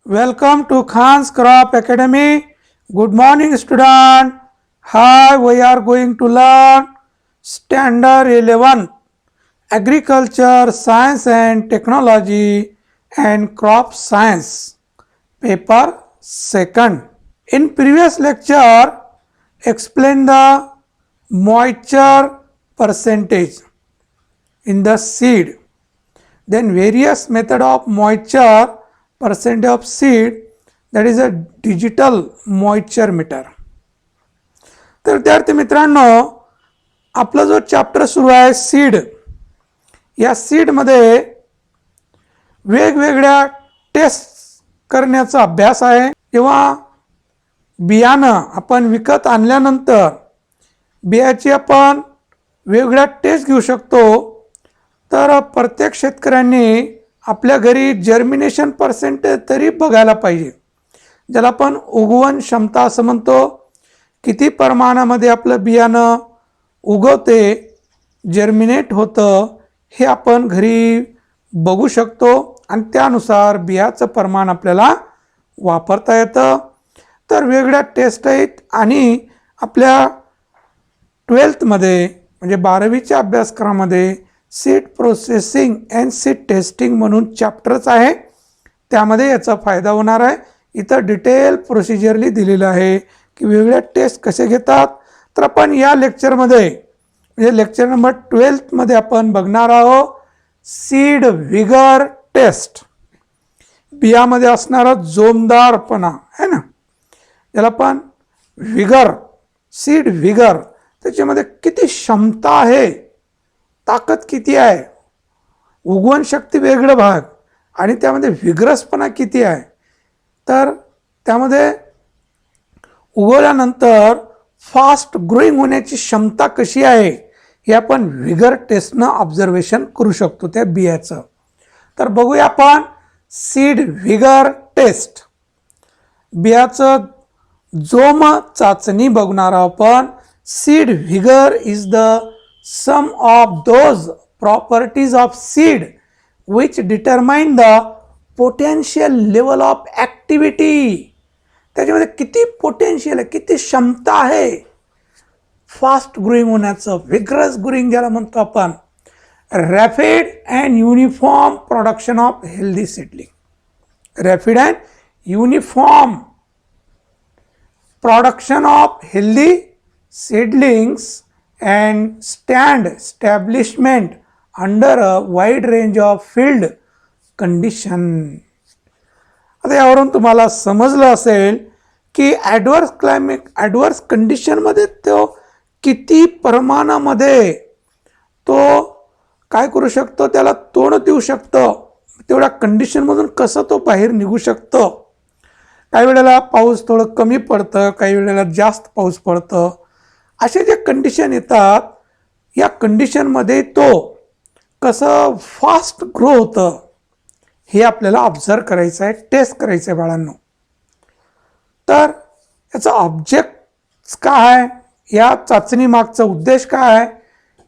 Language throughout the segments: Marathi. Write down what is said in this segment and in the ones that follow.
Welcome to Khan's Crop Academy. Good morning, student. Hi, we are going to learn Standard 11 Agriculture, Science and Technology and Crop Science, Paper 2nd. In previous lecture, explain the moisture percentage in the seed. Then various method of moisture percent of seed, that is a digital moisture meter. तर विद्यार्थी मित्रांनो, आपला जो चॅप्टर सुरू आहे सीड, या सीडमध्ये वेगवेगळ्या टेस्ट करण्याचा अभ्यास आहे. जेव्हा बियाणं आपण विकत आणल्यानंतर बियाची आपण वेगवेगळ्या टेस्ट घेऊ शकतो. तर प्रत्येक शेतकऱ्यांनी आपल्या घरी जर्मिनेशन पर्सेंटेज तरी बघायला पाहिजे, ज्याला आपण उगवण क्षमता असं म्हणतो. किती प्रमाणामध्ये आपलं बियाणं उगवते, जर्मिनेट होतं, हे आपण घरी बघू शकतो आणि त्यानुसार बियाचं प्रमाण आपल्याला वापरता येतं. तर वेगवेगळ्या टेस्ट आहेत आणि आपल्या 12thमध्ये म्हणजे 12वीच्या अभ्यासक्रमामध्ये seed processing and seed testing म्हणून चॅप्टरच आहे, त्यामध्ये याचा फायदा होणार आहे. इथं डिटेल प्रोसिजरली दिलेलं आहे की वेगवेगळ्या टेस्ट कसे घेतात. तर आपण या लेक्चरमध्ये म्हणजे लेक्चर नंबर 12मध्ये आपण बघणार आहोत सीड विगर टेस्ट. बियामध्ये असणारा जोमदारपणा आहे ना, याला आपण विगर, सीड विगर, त्याच्यामध्ये किती क्षमता आहे, ताकद किती आहे, उगवण शक्ती वेगळं भाग आणि त्यामध्ये विग्रसपणा किती आहे. तर त्यामध्ये उगवल्यानंतर फास्ट ग्रोईंग होण्याची क्षमता कशी आहे हे आपण विगर टेस्टनं ऑब्झर्वेशन करू शकतो त्या बियाचं. तर बघूया आपण सीड विगर टेस्ट. बियाचं जोम चाचणी बघणार आहोत आपण. Seed vigour is the sum of those properties of seed which determine the potential level of activity. त्याच्यामध्ये किती पोटेन्शियल आहे, किती क्षमता आहे फास्ट ग्रोईंग होण्याचं, विग्रस ग्रोईंग ज्याला म्हणतो आपण. Rapid and uniform production of healthy seedling. Rapid and uniform production of healthy seedlings and establishment under a wide range of field condition. आता यावरून तुम्हाला समजलं असेल की ॲडवर्स कंडिशनमध्ये तो किती प्रमाणामध्ये तो काय करू शकतो, त्याला तोंड देऊ शकतो, तेवढ्या कंडिशनमधून कसं तो बाहेर निघू शकतो. काही वेळेला पाऊस थोडं कमी पडतं, काही वेळेला जास्त पाऊस पडतं. असे जे कंडिशन येतात, या कंडिशनमध्ये तो कसं फास्ट ग्रो होतं हे आपल्याला ऑब्झर्व करायचं आहे, टेस्ट करायचं आहे बाळांनो. तर याचा ऑब्जेक्ट काय आहे, या चाचणी मागचा उद्देश काय आहे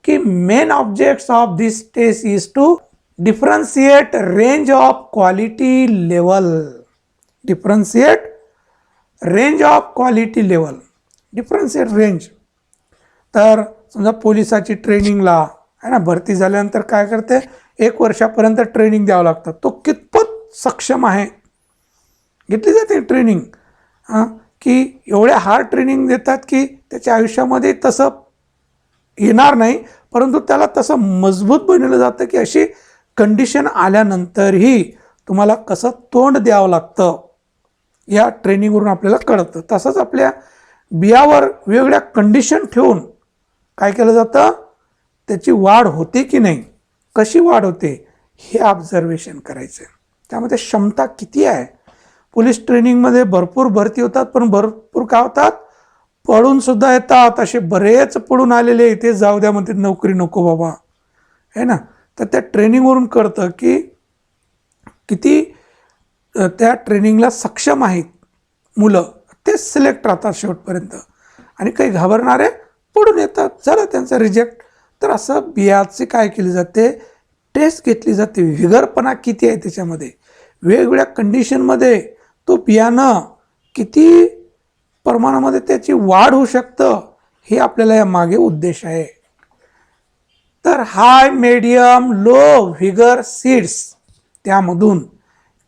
की main objects of this test is to differentiate range of quality level. Differentiate range of quality level, differentiate range. तर समजा पोलिसाची ट्रेनिंगला आहे ना, भरती झाल्यानंतर काय करते, 1 वर्षापर्यंत ट्रेनिंग द्यावं लागतं. तो कितपत सक्षम आहे, घेतली जाते ट्रेनिंग की एवढ्या हार्ड ट्रेनिंग देतात की त्याच्या आयुष्यामध्ये तसं येणार नाही, परंतु त्याला तसं मजबूत बनवलं जातं की अशी कंडिशन आल्यानंतरही तुम्हाला कसं तोंड द्यावं लागतं या ट्रेनिंगवरून आपल्याला कळतं. तसंच आपल्या बियावर वेगवेगळ्या कंडिशन ठेवून काय केलं जातं, त्याची वाढ होते की नाही, कशी वाढ होते हे ऑब्झर्वेशन करायचं आहे. त्यामध्ये क्षमता किती आहे. पोलीस ट्रेनिंगमध्ये भरपूर भरती होतात, पण भरपूर काय होतात, पळून सुद्धा येतात. असे बरेच पळून आलेले, इथे जाऊ द्या म्हणते, नोकरी नको बाबा आहे ना. तर त्या ट्रेनिंगवरून कळतं की किती त्या ट्रेनिंगला सक्षम आहेत मुलं, ते सिलेक्ट राहतात शेवटपर्यंत. आणि काही घाबरणारे पडून येतात, झालं त्यांचं रिजेक्ट. तर असं बियाची काय केली जाते, टेस्ट घेतली जाते, विगरपणा किती आहे त्याच्यामध्ये, वेगवेगळ्या कंडिशनमध्ये तो बियाणं किती प्रमाणामध्ये त्याची वाढ होऊ शकतं हे आपल्याला या मागे उद्देश आहे. तर हाय, मीडियम, लो व्हिगर सीड्स, त्यामधून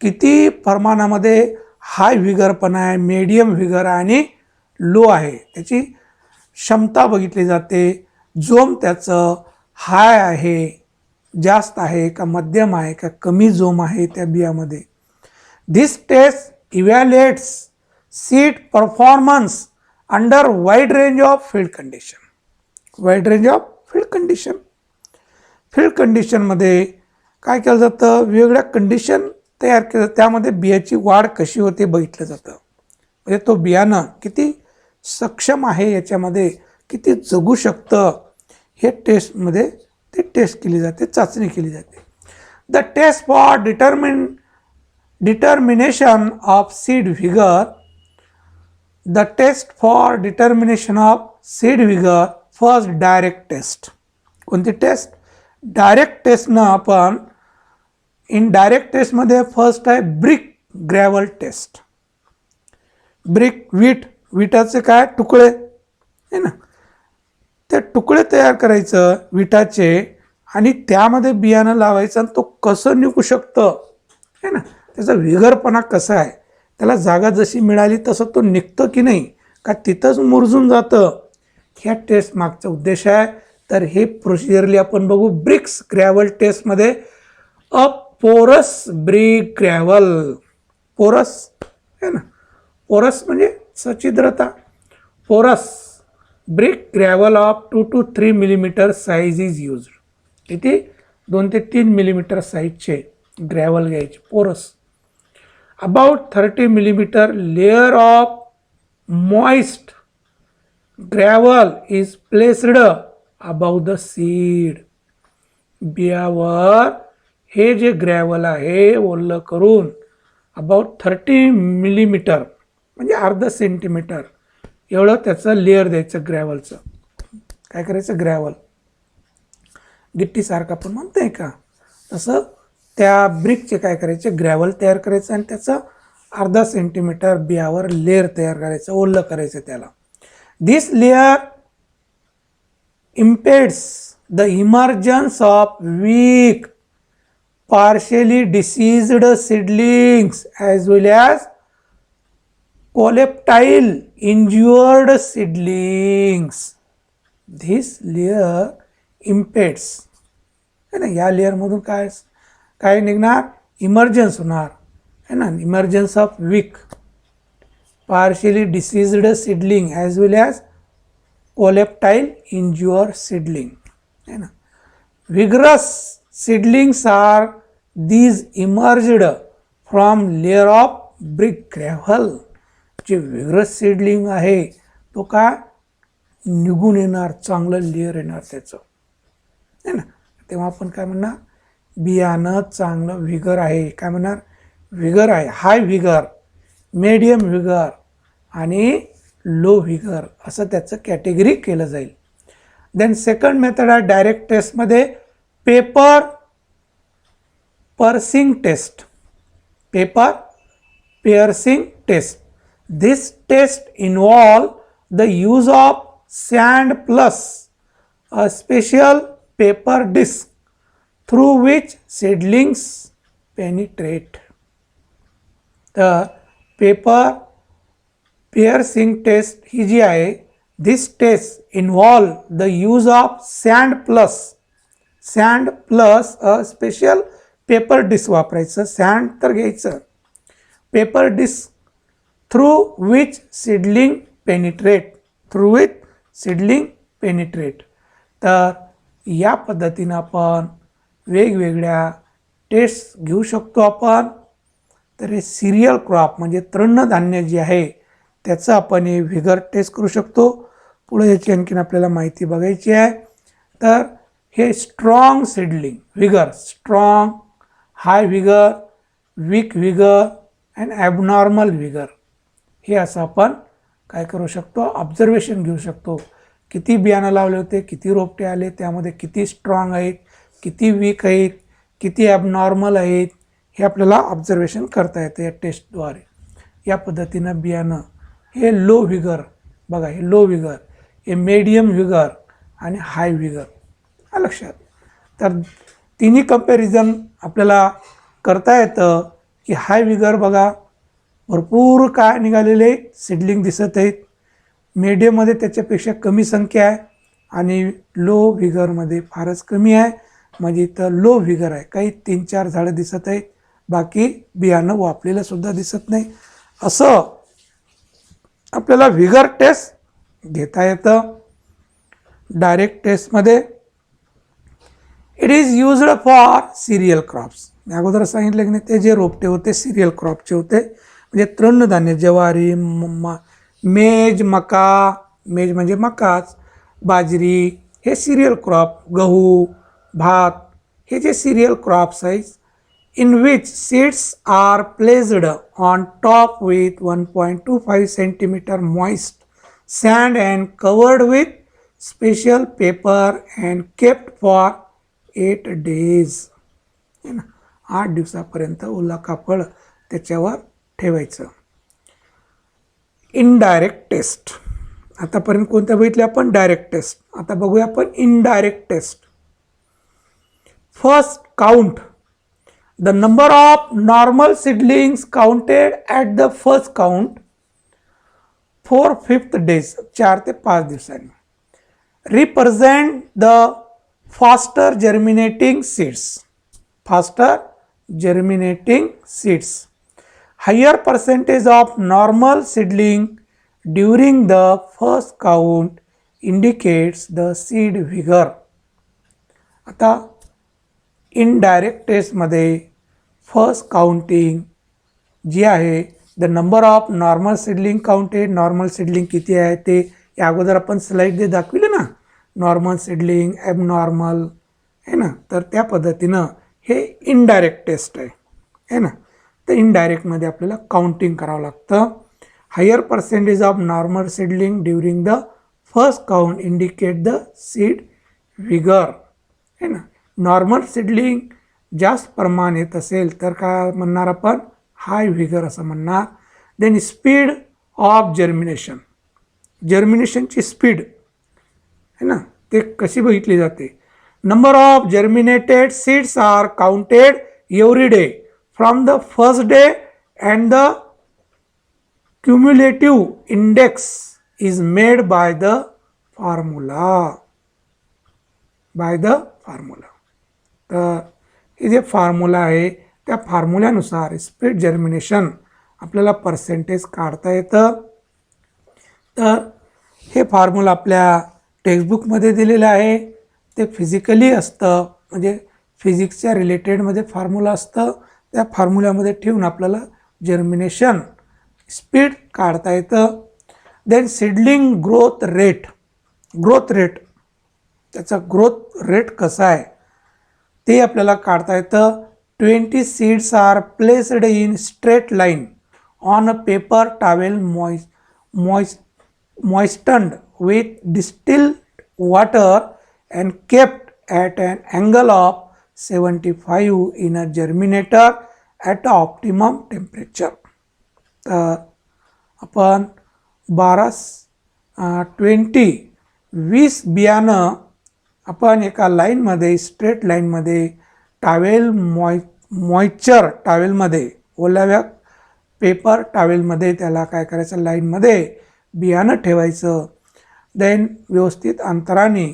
किती प्रमाणामध्ये हाय व्हिगरपणा आहे, मीडियम व्हिगर आणि लो आहे, त्याची क्षमता बघितली जाते. जोम त्याचं हाय आहे, जास्त आहे का मध्यम आहे का कमी जोम आहे त्या बियामध्ये. This test evaluates seed performance under wide range of field condition. Wide range of field condition, field कंडिशनमध्ये काय केलं जातं, वेगवेगळ्या कंडिशन तयार केलं, त्यामध्ये बियाची वाढ कशी होते बघितलं जातं. म्हणजे तो बियाणं किती सक्षम आहे, याच्यामध्ये किती जगू शकतं हे टेस्टमध्ये ते टेस्ट केली जाते, चाचणी केली जाते. The test for determination of seed vigour. The test for determination of seed vigour. First direct test. कोणती टेस्ट? डायरेक्ट टेस्टनं आपण इनडायरेक्ट टेस्टमध्ये फर्स्ट आहे ब्रिक ग्रॅव्हल टेस्ट. ब्रिक विटाचे काय तुकडे आहे ना, ते तुकडे तयार करायचं विटाचे आणि त्यामध्ये बियाणं लावायचं आणि तो कसं निघू शकतं आहे ना, त्याचा व्हिगरपणा कसा आहे, त्याला जागा जशी मिळाली तसं तो निघतं की नाही का तिथंच मुरजून जातं, ह्या टेस्ट मागचा उद्देश आहे. तर हे प्रोसिजरली आपण बघू. ब्रिक्स ग्रॅव्हल टेस्टमध्ये अ पोरस ब्रिक ग्रॅव्हल. पोरस आहे ना, पोरस म्हणजे सछिद्रता. Porous brick gravel of 2 to 3 millimetre size is use. किती? 2 ते 3 मिलीमीटर साईजचे ग्रॅव्हल घ्यायचे. Porous. About 30 millimetre layer of moist gravel is placed about the seed. बियावर हे जे ग्रॅव्हल आहे ओलं करून अबाउट 30 मिलीमीटर म्हणजे अर्धा सेंटीमीटर एवढं त्याचं लेअर द्यायचं ग्रॅव्हलचं. काय करायचं? ग्रॅव्हल गिट्टीसारखं आपण म्हणतोय का, तसं त्या ब्रिकचे काय करायचे, ग्रॅव्हल तयार करायचं आणि त्याचं अर्धा सेंटीमीटर बियावर लेअर तयार करायचं, ओलं करायचं त्याला. दिस layer impedes the emergence of weak, partially diseased seedlings as well as coleoptile injured seedlings. This layer impedes है ना, या लेअरमधून काय काय निघणार, इमर्जन्स होणार है ना, emergence of weak, partially diseased seedling as well as coleoptile injure seedling है ना. Vigorous seedlings are these emerged from layer of brick gravel. जे विग्रस सीडलिंग आहे तो काय निघून येणार, चांगलं लेअर येणार त्याचं है ना. तेव्हा आपण काय म्हणणार, बियाणं चांगलं व्हिगर आहे. काय म्हणणार? व्हिगर आहे, हाय व्हिगर, मीडियम व्हिगर आणि लो व्हिगर असं त्याचं कॅटेगरी केलं जाईल. देन सेकंड मेथड आहे डायरेक्ट टेस्टमध्ये paper piercing test. Paper piercing test. This test involve the use of sand plus a special paper disc through which seedlings penetrate. The paper piercing test ही जी आहे, this test involve the use of sand plus a special paper disc वापरायचं. sand तर घ्यायचं, paper disc through which seedling penetrate. तर या पद्धतीनं आपण वेगवेगळ्या टेस्ट घेऊ शकतो आपण. तर हे सिरियल क्रॉप म्हणजे तृणधान्य जे आहे त्याचं आपण हे व्हिगर टेस्ट करू शकतो. पुढे याची आणखीन आपल्याला माहिती बघायची आहे. तर हे strong seedling vigour, strong, high vigour, weak vigour and abnormal vigour, हे असं आपण काय करू शकतो, ऑब्झर्वेशन घेऊ शकतो. किती बियाणं लावले होते, किती रोपटे आले, त्यामध्ये किती स्ट्रॉंग आहेत, किती वीक आहेत, किती ॲबनॉर्मल आहेत, हे आपल्याला ऑब्झर्वेशन करता येते या टेस्टद्वारे. या पद्धतीनं बियाणं हे लो व्हिगर, बघा हे लो व्हिगर, हे मीडियम व्हिगर आणि हाय व्हिगर लक्षात. तर तिन्ही कंपॅरिझन आपल्याला करता येतं की हाय व्हिगर बघा भरपूर काय निघालेले सीडलिंग दिसत आहेत, मीडियममध्ये त्याच्यापेक्षा कमी संख्या आहे आणि लो व्हिगरमध्ये फारच कमी आहे. म्हणजे इथं लो व्हिगर आहे, काही 3-4 झाडं दिसत आहेत, बाकी बियाणं वापलेलं सुद्धा दिसत नाही. असं आपल्याला व्हिगर टेस्ट घेता येतं. डायरेक्ट टेस्टमध्ये it is used for cereal crops. मी अगोदर सांगितलं की नाही, ते जे रोपटे होते सिरियल क्रॉपचे होते, म्हणजे तृणधान्य, ज्वारी, मेज, मका, मेज म्हणजे मकाच, बाजरी, हे सिरियल क्रॉप, गहू, भात, हे जे सिरियल क्रॉप्स आहेत, in which seeds are placed on top with 1.25 centimeter moist sand and covered with special paper and kept for 8 days. 8 दिवसापर्यंत ओला कापड त्याच्यावर ठेवायचं. इनडायरेक्ट टेस्ट, आतापर्यंत कोणत्या बघितल्या आपण? Direct test. आता बघूया आपण indirect test. First count the number of normal seedlings counted at the first count for 5th days, 4 ते 5 दिवसांनी, represent the faster germinating seeds. Faster germinating seeds. Higher percentage of normal seedling during the first count indicates the seed vigor. आता इनडायरेक्ट टेस्टमध्ये फर्स्ट काउंटिंग जी आहे, the number of normal seedling counted, normal seedling किती आहे ते या अगोदर आपण स्लाईड जे दाखविले ना, नॉर्मल सीडलिंग, ॲबनॉर्मल, आहे ना, तर त्या पद्धतीनं हे इनडायरेक्ट टेस्ट आहे ना. तर इनडायरेक्टमध्ये आपल्याला काउंटिंग करावं लागतं. Higher percentage of normal seedling during the first count indicate the seed vigour, आहे ना. नॉर्मल सीडलिंग जास्त प्रमाण येत असेल तर काय म्हणणार आपण? हाय व्हिगर असं म्हणणार. देन स्पीड ऑफ जर्मिनेशन, जर्मिनेशनची स्पीड आहे ना, ते कशी बघितली जाते? Number of germinated seeds are counted every day from the first day and the cumulative index is made by the formula. तर हे जे फॉर्म्युला आहे त्या फॉर्म्युल्यानुसार स्पीड जर्मिनेशन आपल्याला पर्सेंटेज काढता येतं. तर हे फॉर्म्युला आपल्या टेक्स्टबुकमध्ये दिलेलं आहे. ते फिजिकली असतं, म्हणजे फिजिक्सच्या रिलेटेडमध्ये फॉर्म्युला असतं. त्या फॉर्म्युल्यामध्ये ठेवून आपल्याला जर्मिनेशन स्पीड काढता येतं. देन सीडलिंग ग्रोथ रेट, त्याचा ग्रोथ रेट कसा आहे ते आपल्याला काढता येतं. 20 seeds are placed in straight line on a paper towel moistened with distilled water and kept at an angle of 75 in a germinator at the optimum temperature. तर आपण 20 बियाणं आपण एका लाईनमध्ये, स्ट्रेट लाईनमध्ये, मॉइश्चर टावेलमध्ये, ओल्याव्या पेपर टावेलमध्ये त्याला काय करायचं, लाईनमध्ये बियाणं ठेवायचं. देन व्यवस्थित अंतराने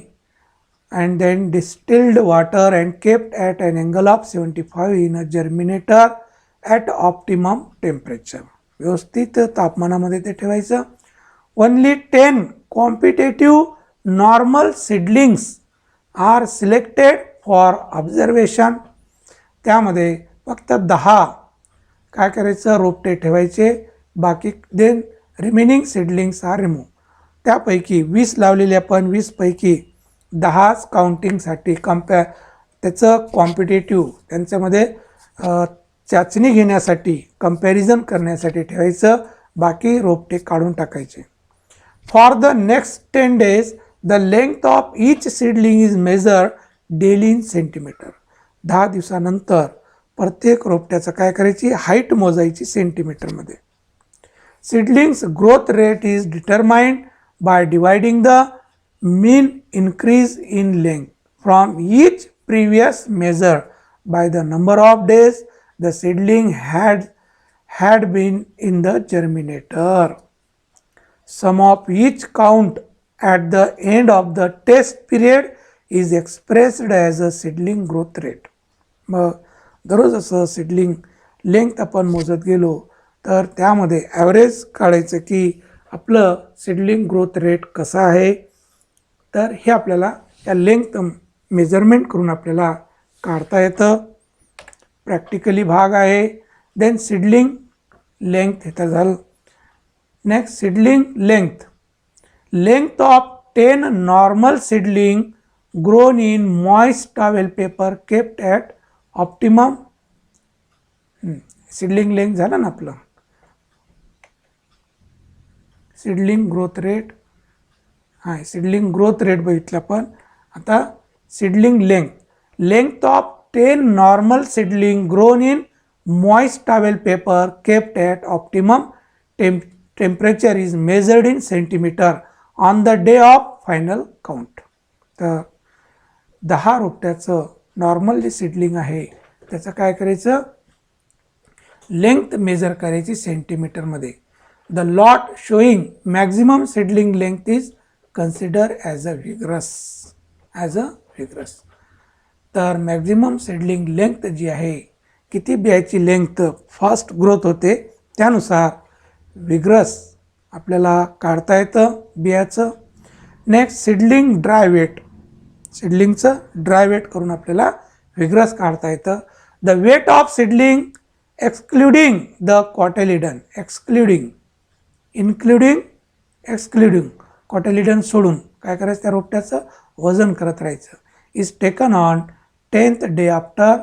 and then distilled water and kept at an angle of 75 in a germinator at optimum temperature. व्यवस्थित तापमानामध्ये ते ठेवायचं. Only 10 competitive normal seedlings are selected for observation. त्यामध्ये फक्त 10 काय करायचं, रोपटे ठेवायचे. बाकी then remaining seedlings are remove. त्यापैकी 20 लावलेले आपण, 20 पैकी 10 काउंटिंगसाठी त्याचं कॉम्पिटेटिव्ह, त्यांच्यामध्ये चाचणी घेण्यासाठी, कंपॅरिझन करण्यासाठी ठेवायचं. बाकी रोपटे काढून टाकायचे. For the next 10 days the length of each seedling is measure daily in centimetre. 10 दिवसानंतर प्रत्येक रोपट्याचं काय करायची, हाईट मोजायची सेंटीमीटरमध्ये. Seedlings growth rate is determined by dividing the mean increase in length from each previous measure by the number of days the seedling had been in the germinator. Sum of each count at the end of the test period is expressed as a seedling growth rate. मग दररोज असं सीडलिंग लेंथ आपण मोजत गेलो तर त्यामध्ये ॲव्हरेज काढायचं की आपलं सीडलिंग ग्रोथ रेट कसं आहे. तर हे आपल्याला या लेंथ मेजरमेंट करून आपल्याला काढता येतं. प्रॅक्टिकली भाग आहे. देन सीडलिंग लेंथ हे तर झालं. Next seedling length. Length of 10 normal seedling grown in moist towel paper kept at optimum. Seedling length झालं ना आपलं. Seedling growth rate seedling growth rate बघितलं आपण. आता seedling length. Length of 10 normal seedling grown in moist towel paper kept at optimum temperature is measured in centimeter on the day of final count. तर 10 रोपट्याचं नॉर्मल जे सीडलिंग आहे त्याचं काय करायचं, लेंथ मेजर करायची सेंटीमीटरमध्ये. The lot showing maximum seedling length is consider as a vigorous. तर मॅक्झिमम सीडलिंग लेंथ जी आहे, किती बियाची लेंथ फास्ट ग्रोथ होते त्यानुसार व्हिगरस आपल्याला काढता येतं बियाचं. Next seedling dry weight. सीडलिंगचं ड्राय वेट करून आपल्याला व्हिगरस काढता येतं. The weight of seedling excluding the cotyledon. Excluding cotyledon सोडून काय करायचं, त्या रोपट्याचं वजन करत राहायचं. Is taken on 10th day after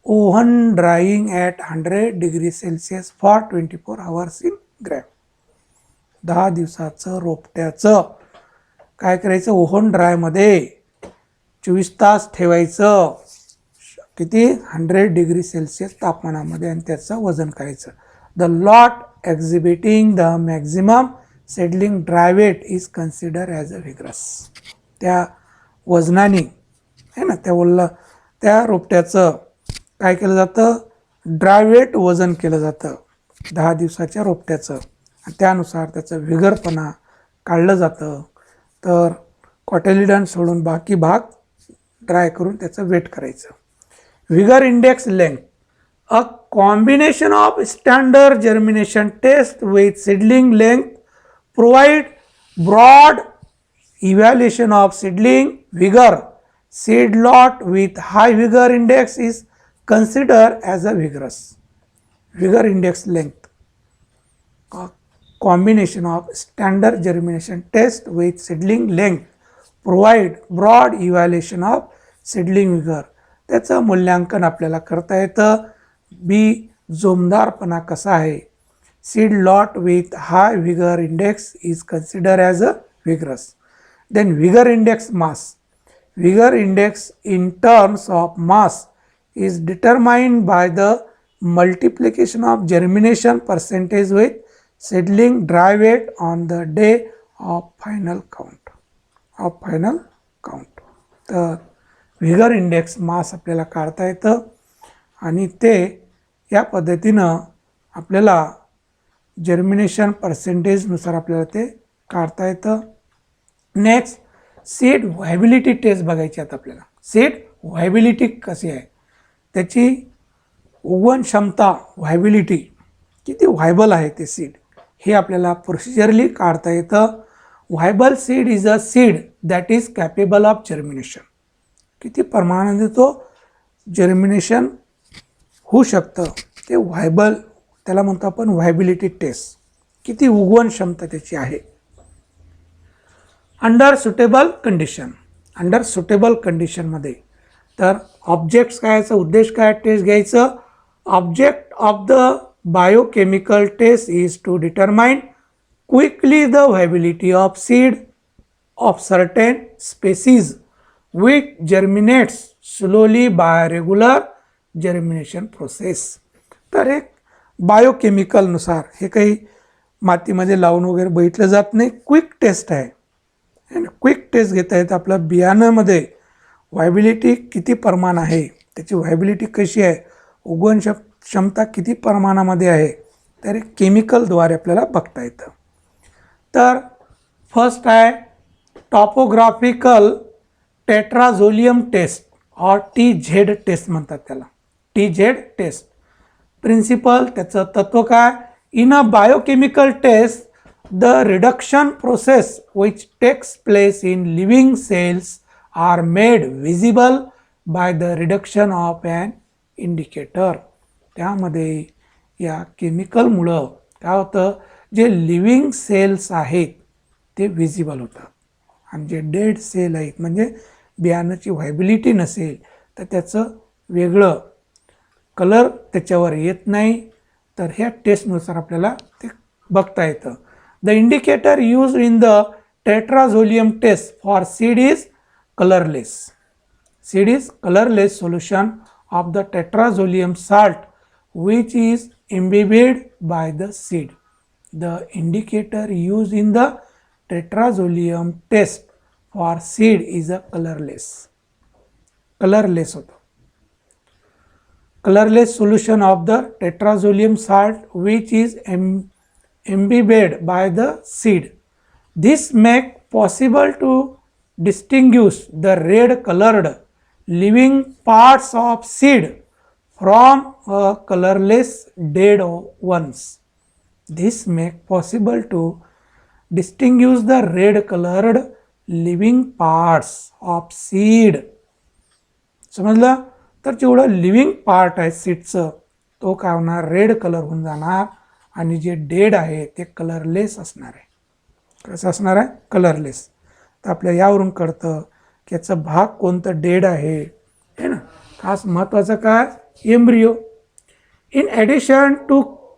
oven drying at 100 degree Celsius for 24 hours in gram. 10 दिवसाचं रोपट्याचं काय करायचं, ओव्हन ड्रायमध्ये 24 तास ठेवायचं. किती, 100 degree Celsius तापमानामध्ये, आणि त्याचं वजन करायचं. The lot exhibiting the maximum seedling dry weight is consider as a vigorous. त्या वजनाने आहे ना, त्या रोपट्याचं काय केलं जातं, ड्राय वेट वजन केलं जातं 10 दिवसाच्या रोपट्याचं. त्यानुसार त्याचं व्हिगरपणा काढलं जातं. तर कॉटेलिडन सोडून बाकी भाग ड्राय करून त्याचं वेट करायचं. Vigour index length. A combination of standard germination test with seedling length provide broad evaluation of seedling vigour. Seed lot with high vigour index is consider as a vigorous. Vigor index length, a combination of standard germination test with seedling length provide broad evaluation of seedling vigor. त्याचं मूल्यांकन आपल्याला करता येतं. बी जोमदारपणा कसा आहे. Seed lot with high vigour index is consider as a vigorous. Then vigour index mass. Vigour index in terms of mass is determined by the multiplication of germination percentage with seedling dry weight on the day of final count. तर व्हिगर इंडेक्स मास आपल्याला काढता येतं आणि ते या पद्धतीनं आपल्याला जर्मिनेशन पर्सेंटेजनुसार आपल्याला ते काढता येतं. नेक्स्ट सीड व्हायबिलिटी टेस्ट बघायची आता आपल्याला. सीड व्हायबिलिटी कशी आहे, त्याची उगवण क्षमता, व्हायबिलिटी, किती व्हायबल आहे ते सीड, हे आपल्याला प्रोसिजरली काढता येतं. Viable seed is a seed that is capable of germination. किती प्रमाणाने तो जर्मिनेशन होऊ शकतं ते व्हायबल, त्याला म्हणतो आपण व्हायबिलिटी टेस्ट. किती उगवण क्षमता त्याची आहे. अंडर सुटेबल कंडिशनमध्ये तर ऑब्जेक्ट्स काय, याचा उद्देश काय टेस्ट घ्यायचं. Object of the biochemical test is to determine quickly the viability of seed of certain species which germinates slowly by regular germination process. तर एक बायोकेमिकलनुसार हे काही मातीमध्ये लावून वगैरे बघितलं जात नाही, क्विक टेस्ट आहे. आणि क्विक टेस्ट घेता येतं आपल्या बियाणामध्ये व्हायबिलिटी किती प्रमाण आहे, त्याची व्हायबिलिटी कशी आहे, उगवण क्षमता किती प्रमाणामध्ये आहे, तर हे केमिकलद्वारे आपल्याला बघता येतं. तर फर्स्ट आहे टॉपोग्राफिकल टेट्राझोलियम टेस्ट और TZ टेस्ट म्हणतात त्याला. TZ टेस्ट प्रिन्सिपल, त्याचं तत्व काय, in a biochemical test the reduction process which takes place in living cells are made visible by the reduction of an indicator. त्यामध्ये या केमिकलमुळं काय होतं, जे लिव्हिंग सेल्स आहेत ते विजिबल होतात आणि जे डेड सेल आहेत म्हणजे बियाणाची व्हायबिलिटी नसेल तर त्याचं वेगळं कलर त्याच्यावर येत नाही. तर ह्या टेस्टनुसार आपल्याला ते बघता येतं. The indicator use in the tetrazolium test for seed is colourless. Seed is colourless solution of the tetrazolium salt which is imbibed by the seed. The indicator used in the tetrazoleum test for seed is a colorless. Colorless होतो. Colorless solution of the tetrazoleum salt which is imbibed by the seed. This make possible to distinguish the red colored living parts of seed from colorless dead ones. This make possible to distinguish the red colored living parts of seed. समजलं. तर जेवढं लिव्हिंग पार्ट आहे सीडचं तो काय होणार, रेड कलर होऊन जाणार आणि जे डेड आहे ते कलरलेस असणार आहे. कसं असणार आहे, कलरलेस. तर आपल्या यावरून कळतं की याचा भाग कोणतं डेड आहे ना. खास महत्त्वाचं काय, embryo. In addition to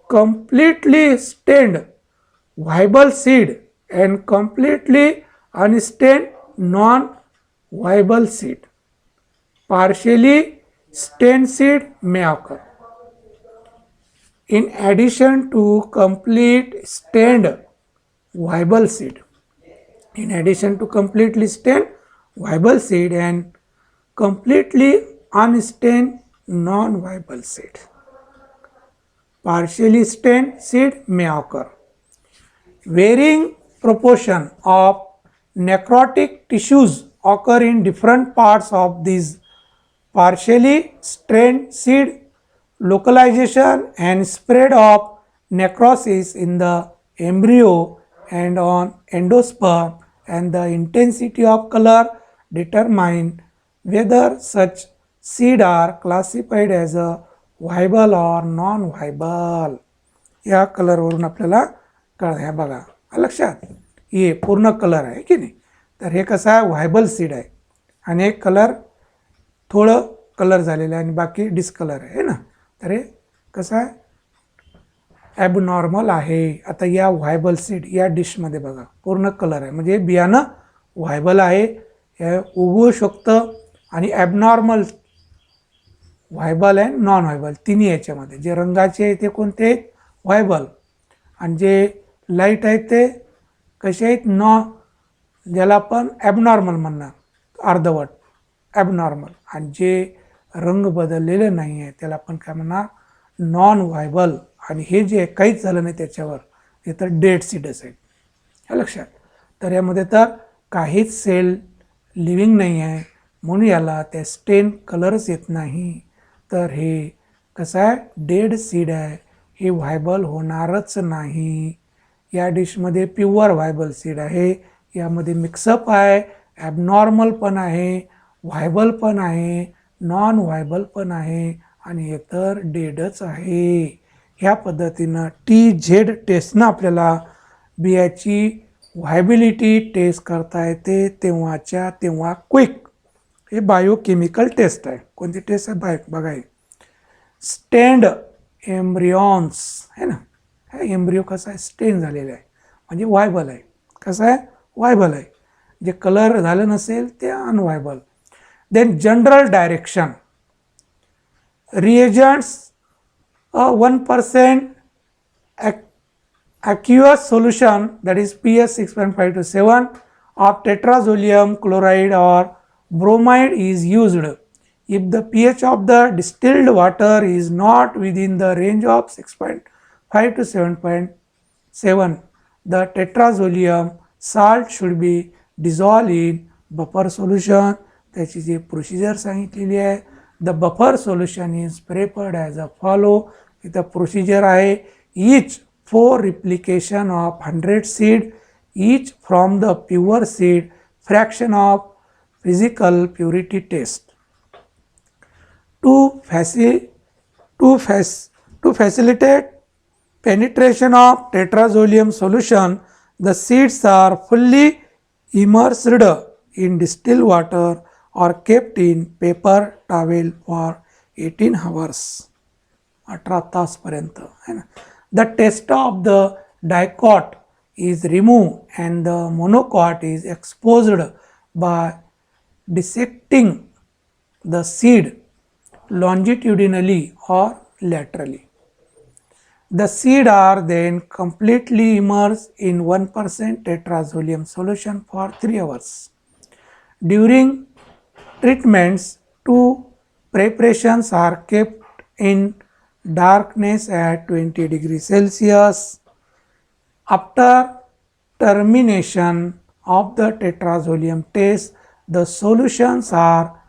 completely stained viable seed and completely unstained non-viable seed, partially stained seed may occur. In addition to complete stained viable seed, in addition to completely stained viable seed and completely unstained non-viable seed, partially stained seed may occur. Varying proportion of necrotic tissues occur in different parts of these partially stained seed. Localization and spread of necrosis in the embryo and on endosperm and the intensity of color determine whether such seed are classified as a viable और नॉन व्हायबल. या कलरवरून आपल्याला कळलं. ह्या बघा लक्षात, हे पूर्ण कलर आहे की नाही. तर हे कसं आहे, व्हायबल सीड आहे आणि एक कलर थोडं कलर झालेलं आहे आणि बाकी डिस्कलर आहे ना. तर हे कसं आहे, ॲबनॉर्मल आहे. आता या व्हायबल सीड या डिशमध्ये बघा पूर्ण कलर आहे म्हणजे बियाणं व्हायबल आहे, हे उगवू शकतं. आणि ॲबनॉर्मल, व्हायबल आहे, नॉन व्हायबल तिन्ही याच्यामध्ये. जे रंगाचे आहे ते कोणते आहेत, व्हायबल. आणि जे लाईट आहेत ते कसे आहेत, ज्याला आपण ॲबनॉर्मल म्हणणार, अर्धवट ॲबनॉर्मल. आणि जे रंग बदललेले नाही आहे त्याला आपण काय म्हणणार, नॉन व्हायबल. आणि हे जे काहीच झालं नाही त्याच्यावर ते तर डेड सीडच आहेत. हे लक्षात. तर यामध्ये तर काहीच सेल लिव्हिंग नाही आहे म्हणून याला त्या स्टेन कलरच येत नाही. तर हे कसं आहे, डेड सीड आहे, हे व्हायबल होणारच नाही. या डिशमध्ये प्युअर व्हायबल सीड आहे, यामध्ये मिक्सअप आहे, ॲबनॉर्मल पण आहे, व्हायबल पण आहे, नॉन व्हायबल पण आहे आणि हे तर डेडच आहे. ह्या पद्धतीनं TZ टेस्टनं आपल्याला बियाची व्हायबिलिटी टेस्ट करता येते, तेव्हाच्या तेव्हा क्विक. हे बायोकेमिकल टेस्ट आहे. कोणती टेस्ट आहे, बघा स्टेंड एम्ब्रियॉन्स आहे ना. हा एम्ब्रियो कसा आहे, स्टेन झालेला आहे म्हणजे व्हायबल आहे. कसं आहे, व्हायबल आहे. जे कलर झालं नसेल ते unviable. Then general direction, reagents 1% aqueous solution, that is pH 6.5 to 7 of tetrazolium chloride or bromide is used. If the pH of the distilled water is not within the range of 6.5 to 7.7, the tetrazolium salt should be dissolved in buffer solution. त्याची जी प्रोसिजर सांगितलेली आहे, the buffer solution is prepared as a follow. इथं प्रोसिजर आहे, each 4 replication of 100 seed, each from the pure seed, fraction of physical purity test. To facilitate penetration of tetrazolium solution, the seeds are fully immersed in distilled water or kept in paper towel for 18 hours. 18 तासपर्यंत है ना. The testa of the dicot is removed and the monocot is exposed by dissecting the seed longitudinally or laterally. The seed are then completely immersed in 1% tetrazolium solution for 3 hours. During treatments, 2 preparations are kept in darkness at 20 degrees Celsius. After termination of the tetrazolium test, the solutions are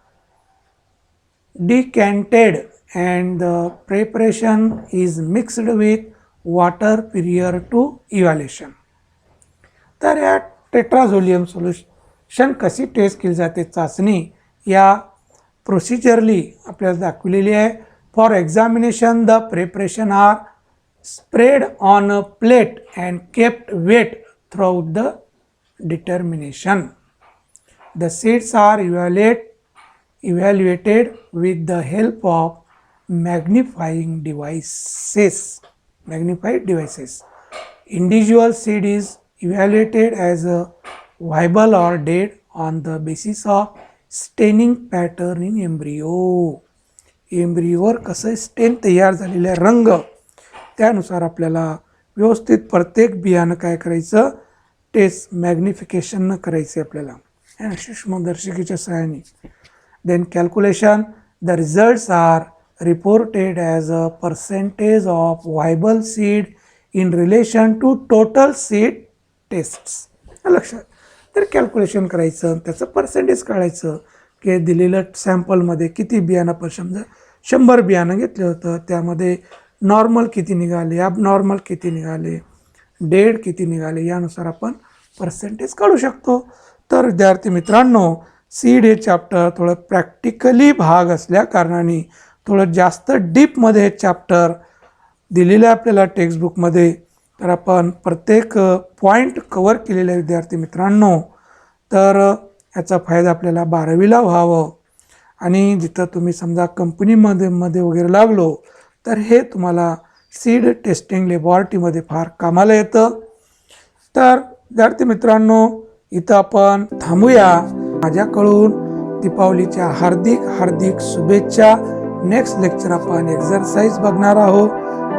decanted and the preparation is mixed with water prior to evaluation. तर या टेट्राझोलियम सोल्युशन कशी टेस्ट केली जाते चाचणी या प्रोसिजरली आपल्याला दाखवलेली आहे. For examination, the preparation are spread on a plate and kept wet throughout the determination. The seeds are evaluated with the help of magnified devices. Individual seed is evaluated as a viable or dead on the basis of staining pattern in embryo. एम्ब्रियोवर कसं स्टेन तयार झालेले रंग त्यानुसार आपल्याला व्यवस्थित प्रत्येक बियाणं काय करायचं, टेस्ट मॅग्निफिकेशन करायचं आपल्याला सूक्ष्मदर्शिकेच्या सहाय्याने. Then calculation, the results are reported as a percentage of viable seed in relation to total seed tests. लक्षात. तर कॅल्क्युलेशन करायचं, त्याचं पर्सेंटेज काढायचं की दिलेलं सॅम्पलमध्ये किती बियाणं, समजा 100 बियाणं घेतलं होतं, त्यामध्ये नॉर्मल किती निघाले, ॲबनॉर्मल किती निघाले, डेड किती निघाले, यानुसार आपण पर्सेंटेज काढू शकतो. तर विद्यार्थी मित्रांनो, सीड हे चॅप्टर थोडं प्रॅक्टिकली भाग असल्या कारणाने थोडं जास्त डीपमध्ये हे चॅप्टर दिलेलं आहे आपल्याला टेक्स्टबुकमध्ये. तर आपण प्रत्येक पॉईंट कवर केलेले आहे विद्यार्थी मित्रांनो. तर याचा फायदा आपल्याला 12वीला व्हावं आणि जिथं तुम्ही समजा कंपनीमध्ये वगैरे लागलो तर हे तुम्हाला सीड टेस्टिंग लॅबॉरेटरीमध्ये फार कामाला येतं. तर विद्यार्थी मित्रांनो, इथं आपण थांबूया. माझ्याकडून दीपावलीच्या हार्दिक हार्दिक शुभेच्छा. नेक्स्ट लेक्चर आपण एक्झरसाइज बघणार आहोत.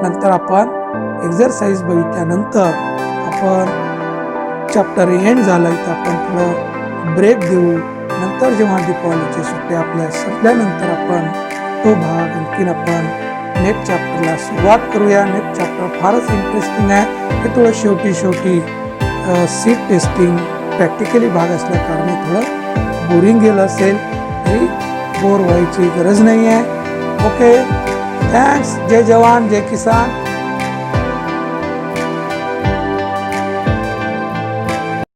नंतर आपण एक्झरसाइज बघितल्यानंतर आपण चॅप्टर एंड झाला इथं आपण थोडं ब्रेक देऊ. नंतर जेव्हा दीपावलीची सुट्टी आपल्या संपल्यानंतर आपण तो भाग आणखीन आपण नेक्स्ट चॅप्टरला सुरुवात करूया. नेक्स्ट चॅप्टर फारच इंटरेस्टिंग आहे. हे थोडं शेवटी सीड टेस्टिंग प्रॅक्टिकली भाग असल्या कारणे थोडं बोरिंग गेलं असेल तरी बोर व्हायची गरज नाही आहे. Okay, thanks. जय जवान जय किसान.